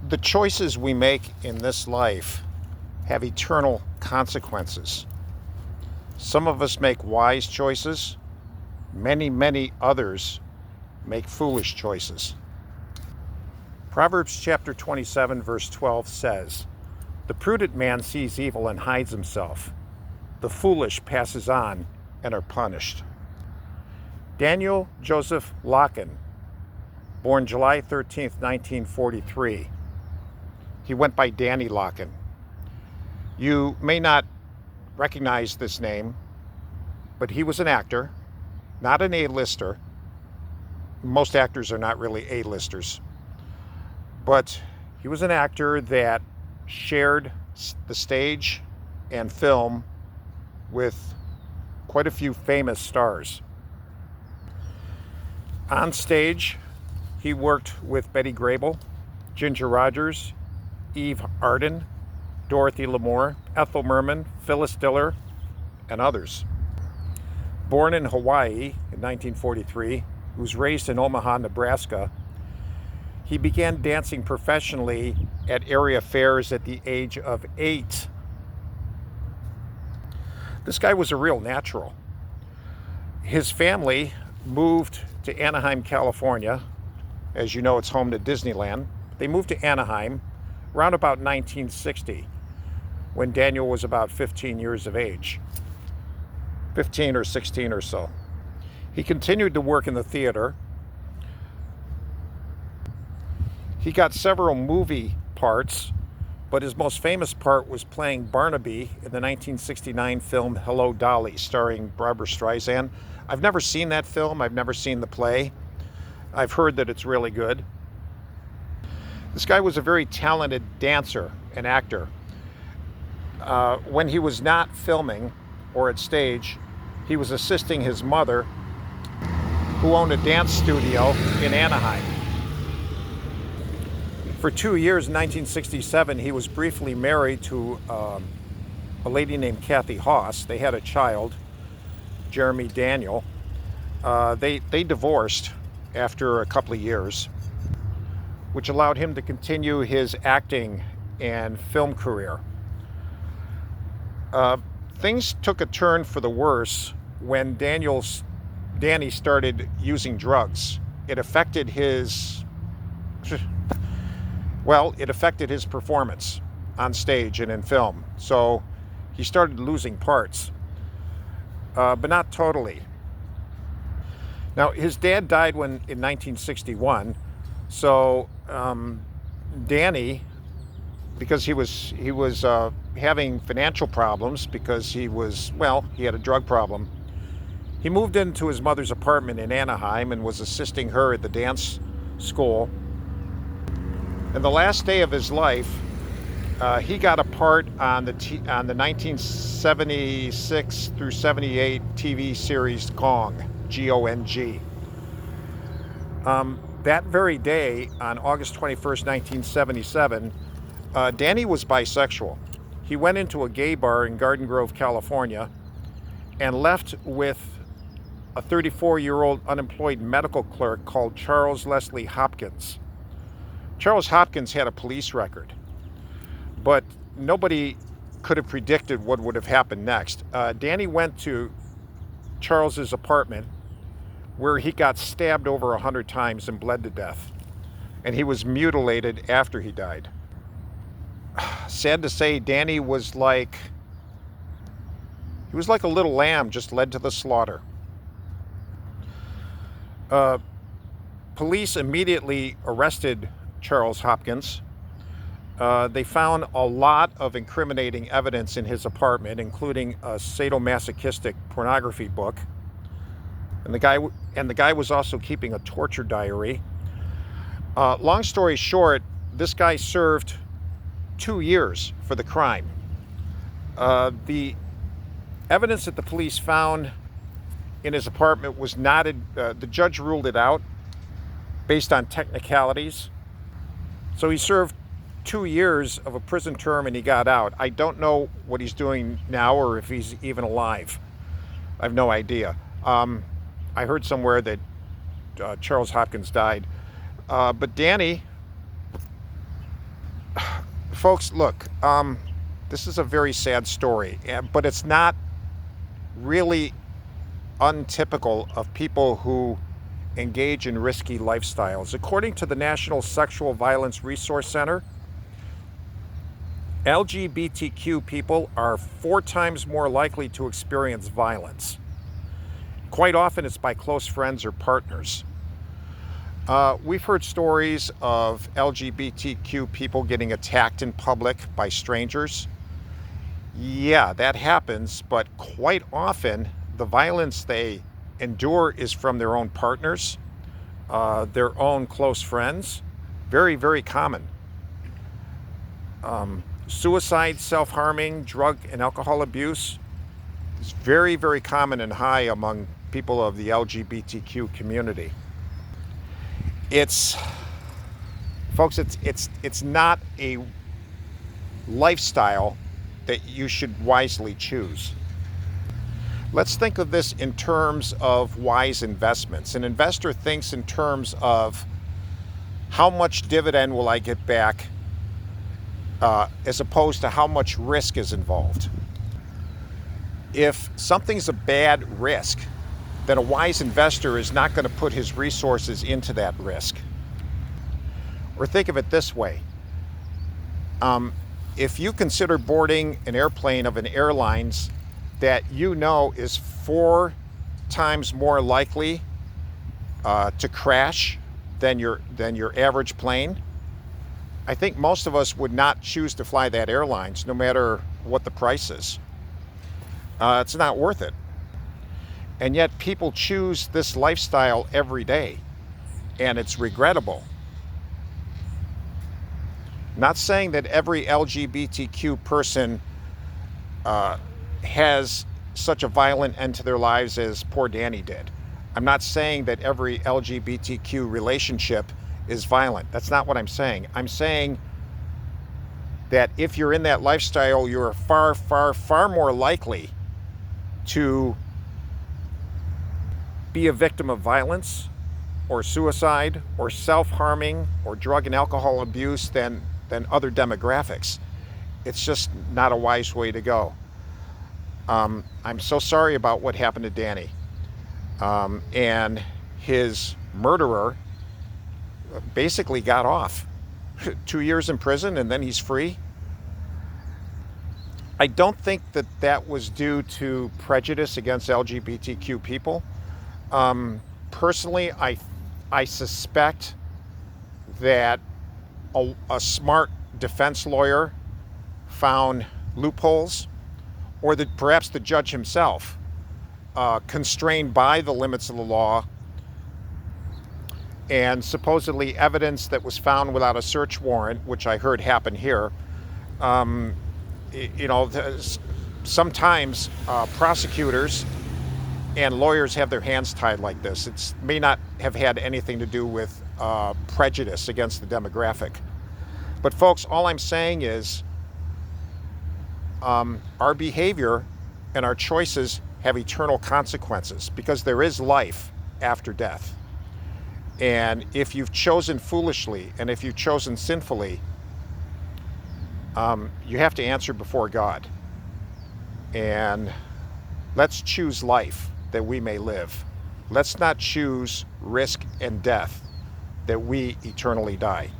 The choices we make in this life have eternal consequences. Some of us make wise choices. Many others make foolish choices. Proverbs chapter 27, verse 12 says, "The prudent man sees evil and hides himself. The foolish passes on and are punished." Daniel Joseph Lockin, born July 13th, 1943. He went by Danny Lockin. You may not recognize this name, but he was an actor, not an A-lister. Most actors are not really A-listers. But he was an actor that shared the stage and film with quite a few famous stars. On stage, he worked with Betty Grable, Ginger Rogers, Eve Arden, Dorothy Lamour, Ethel Merman, Phyllis Diller, and others. Born in Hawaii in 1943, he was raised in Omaha, Nebraska. He began dancing professionally at area fairs at the age of 8. This guy was a real natural. His family moved to Anaheim, California. As you know, it's home to Disneyland. They moved to Anaheim around about 1960, when Daniel was about 15 years of age. 15 or 16 or so. He continued to work in the theater. He got several movie parts, but his most famous part was playing Barnaby in the 1969 film Hello, Dolly, starring Barbra Streisand. I've never seen that film. I've never seen the play. I've heard that it's really good. This guy was a very talented dancer and actor. When he was not filming or at stage, he was assisting his mother, who owned a dance studio in Anaheim. For 2 years, in 1967, he was briefly married to a lady named Kathy Haas. They had a child, Jeremy Daniel. They divorced after a couple of years, which allowed him to continue his acting and film career. Things took a turn for the worse when Danny started using drugs. It affected his performance on stage and in film. So he started losing parts, but not totally. Now, his dad died in 1961. So Danny, because he was having financial problems because he had a drug problem, he moved into his mother's apartment in Anaheim and was assisting her at the dance school. And the last day of his life, he got a part on the 1976 through 78 TV series Gong, G-O-N-G. That very day, on August 21st, 1977, Danny was bisexual. He went into a gay bar in Garden Grove, California, and left with a 34-year-old unemployed medical clerk called Charles Leslie Hopkins. Charles Hopkins had a police record, but nobody could have predicted what would have happened next. Danny went to Charles's apartment, where he got stabbed over 100 times and bled to death. And he was mutilated after he died. Sad to say, Danny was like a little lamb just led to the slaughter. Police immediately arrested Charles Hopkins. They found a lot of incriminating evidence in his apartment, including a sadomasochistic pornography book. And the guy was also keeping a torture diary. Long story short, this guy served 2 years for the crime. The evidence that the police found in his apartment was not, the judge ruled it out based on technicalities. So he served 2 years of a prison term and he got out. I don't know what he's doing now or if he's even alive. I have no idea. I heard somewhere that Charles Hopkins died. But Danny Folks, look, this is a very sad story, but it's not really untypical of people who engage in risky lifestyles. According to the National Sexual Violence Resource Center, LGBTQ people are 4 times more likely to experience violence. Quite often it's by close friends or partners. We've heard stories of LGBTQ people getting attacked in public by strangers. Yeah, that happens, but quite often the violence they endure is from their own partners, their own close friends. Very, very common. Suicide, self-harming, drug and alcohol abuse is very, very common and high among people of the LGBTQ community. Folks, it's not a lifestyle that you should wisely choose. Let's think of this in terms of wise investments. An investor thinks in terms of how much dividend will I get back, as opposed to how much risk is involved. If something's a bad risk, then a wise investor is not going to put his resources into that risk. Or think of it this way. If you consider boarding an airplane of an airlines that you know is 4 times more likely to crash than your average plane, I think most of us would not choose to fly that airlines, no matter what the price is. It's not worth it. And yet people choose this lifestyle every day, and it's regrettable. Not saying that every LGBTQ person has such a violent end to their lives as poor Danny did. I'm not saying that every LGBTQ relationship is violent. That's not what I'm saying. I'm saying that if you're in that lifestyle, you're far, far, far more likely to be a victim of violence or suicide or self-harming or drug and alcohol abuse than other demographics. It's just not a wise way to go. I'm so sorry about what happened to Danny. And his murderer basically got off. 2 years in prison and then he's free. I don't think that was due to prejudice against LGBTQ people. Personally, I suspect that a smart defense lawyer found loopholes, or that perhaps the judge himself, constrained by the limits of the law and supposedly evidence that was found without a search warrant, which I heard happen here. Sometimes prosecutors and lawyers have their hands tied like this. It may not have had anything to do with prejudice against the demographic. But folks, all I'm saying is our behavior and our choices have eternal consequences, because there is life after death. And if you've chosen foolishly and if you've chosen sinfully, you have to answer before God. And let's choose life that we may live. Let's not choose risk and death that we eternally die.